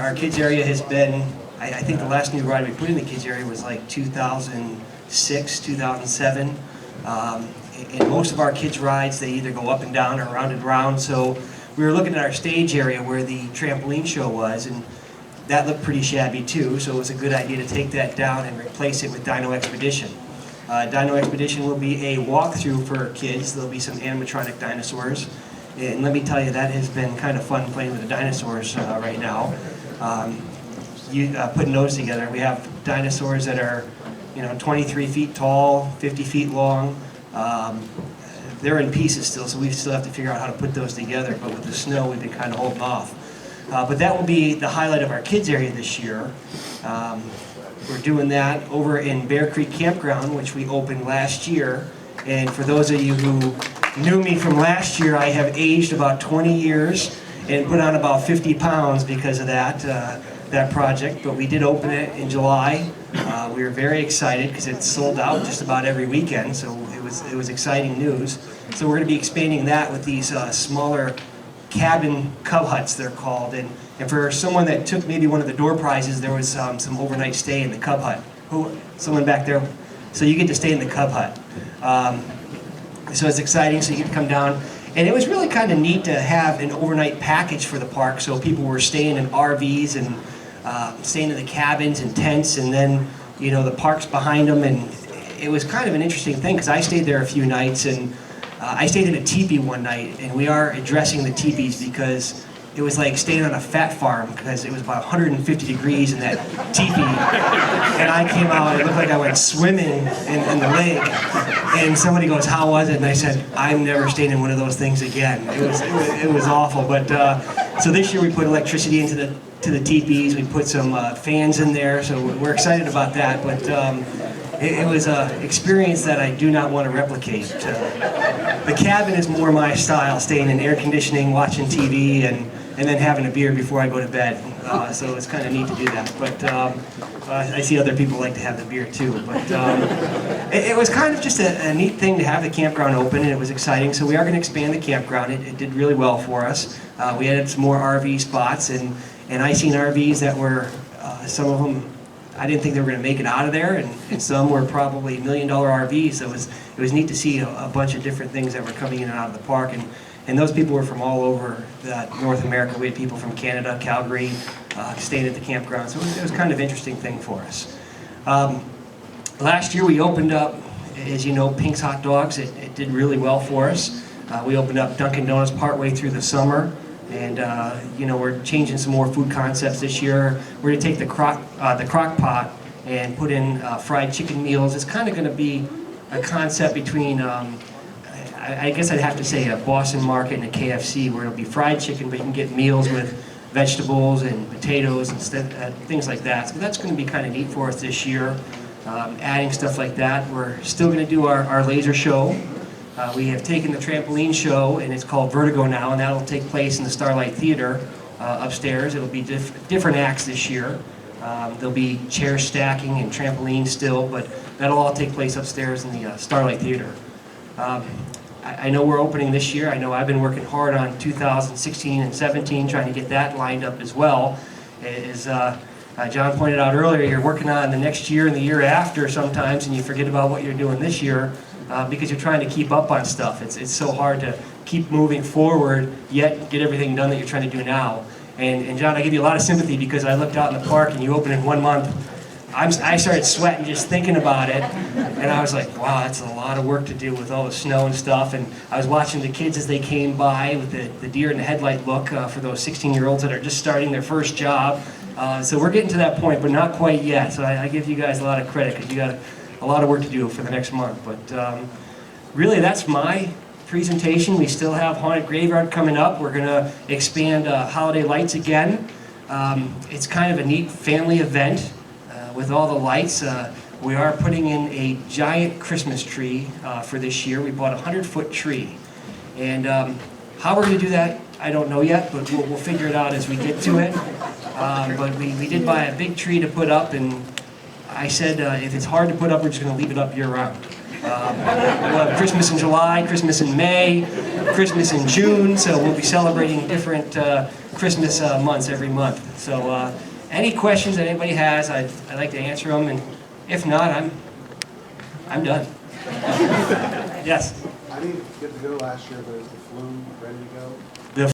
Our kids area has been, I think the last new ride we put in the kids area was like 2006, 2007. And most of our kids rides, they either go up and down or around and around. So we were looking at our stage area where the trampoline show was, and that looked pretty shabby too. So it was a good idea to take that down and replace it with Dino Expedition. Dino Expedition will be a walkthrough for kids. There'll be some animatronic dinosaurs. And let me tell you, that has been kind of fun playing with the dinosaurs right now. Putting those together. We have dinosaurs that are, 23 feet tall, 50 feet long. They're in pieces still, so we still have to figure out how to put those together. But with the snow, we've been kind of holding off. But that will be the highlight of our kids area this year. We're doing that over in Bear Creek Campground, which we opened last year. And for those of you who knew me from last year, I have aged about 20 years and put on about 50 pounds because of that project. But we did open it in July. We were very excited because it sold out just about every weekend, so it was exciting news. So we're going to be expanding that with these smaller cabin cub huts, they're called. And for someone that took maybe one of the door prizes, there was some overnight stay in the cub hut. Someone back there? So you get to stay in the cub hut. So it's exciting, so you get to come down. And it was really kind of neat to have an overnight package for the park, so people were staying in RVs and staying in the cabins and tents, and then, the park's behind them. And it was kind of an interesting thing, because I stayed there a few nights, and I stayed in a teepee one night, and we are addressing the teepees because it was like staying on a fat farm, because it was about 150 degrees in that teepee. And I came out, it looked like I went swimming in the lake. And somebody goes, "How was it?" And I said, "I'm never staying in one of those things again." It was awful. But so this year we put electricity into the teepees. We put some fans in there, so we're excited about that. But it was an experience that I do not want to replicate. The cabin is more my style, staying in air conditioning, watching TV, and then having a beer before I go to bed. So it's kind of neat to do that. But I see other people like to have the beer too. But it was kind of just a neat thing to have the campground open, and it was exciting. So we are going to expand the campground. It did really well for us. We added some more RV spots, and I seen RVs that were, some of them, I didn't think they were going to make it out of there, and some were probably $1 million RVs. So it was neat to see a bunch of different things that were coming in and out of the park, and those people were from all over North America. We had people from Canada, Calgary, staying at the campground. So it was kind of an interesting thing for us. Last year we opened up, as you know, Pink's Hot Dogs. It did really well for us. We opened up Dunkin' Donuts partway through the summer. And we're changing some more food concepts this year. We're going to take the crock pot and put in fried chicken meals. It's kind of going to be a concept between, I guess I'd have to say, a Boston Market and a KFC, where it'll be fried chicken, but you can get meals with vegetables and potatoes and things like that. So that's going to be kind of neat for us this year, adding stuff like that. We're still going to do our laser show. We have taken the trampoline show, and it's called Vertigo now, and that'll take place in the Starlight Theater upstairs. It'll be different acts this year. There'll be chair stacking and trampoline still, but that'll all take place upstairs in the Starlight Theater. I know we're opening this year. I know I've been working hard on 2016 and 17, trying to get that lined up as well. As John pointed out earlier, you're working on the next year and the year after sometimes, and you forget about what you're doing this year. Because you're trying to keep up on stuff. It's so hard to keep moving forward, yet get everything done that you're trying to do now. And John, I give you a lot of sympathy, because I looked out in the park and you opened in 1 month. I started sweating just thinking about it, and I was like, wow, that's a lot of work to do with all the snow and stuff. And I was watching the kids as they came by with the deer in the headlight look for those 16-year-olds that are just starting their first job. So we're getting to that point, but not quite yet. So I give you guys a lot of credit, because you got a lot of work to do for the next month. But really, that's my presentation. We still have Haunted Graveyard coming up. We're going to expand Holiday Lights again. It's kind of a neat family event with all the lights. We are putting in a giant Christmas tree for this year. We bought a 100-foot tree. And how we're going to do that, I don't know yet, but we'll figure it out as we get to it. But we did buy a big tree to put up, and I said, if it's hard to put up, we're just going to leave it up year-round. We'll have Christmas in July, Christmas in May, Christmas in June, so we'll be celebrating different Christmas months every month. So any questions that anybody has, I'd like to answer them, and if not, I'm done. Yes? I didn't get to go last year, but is the flu ready to go?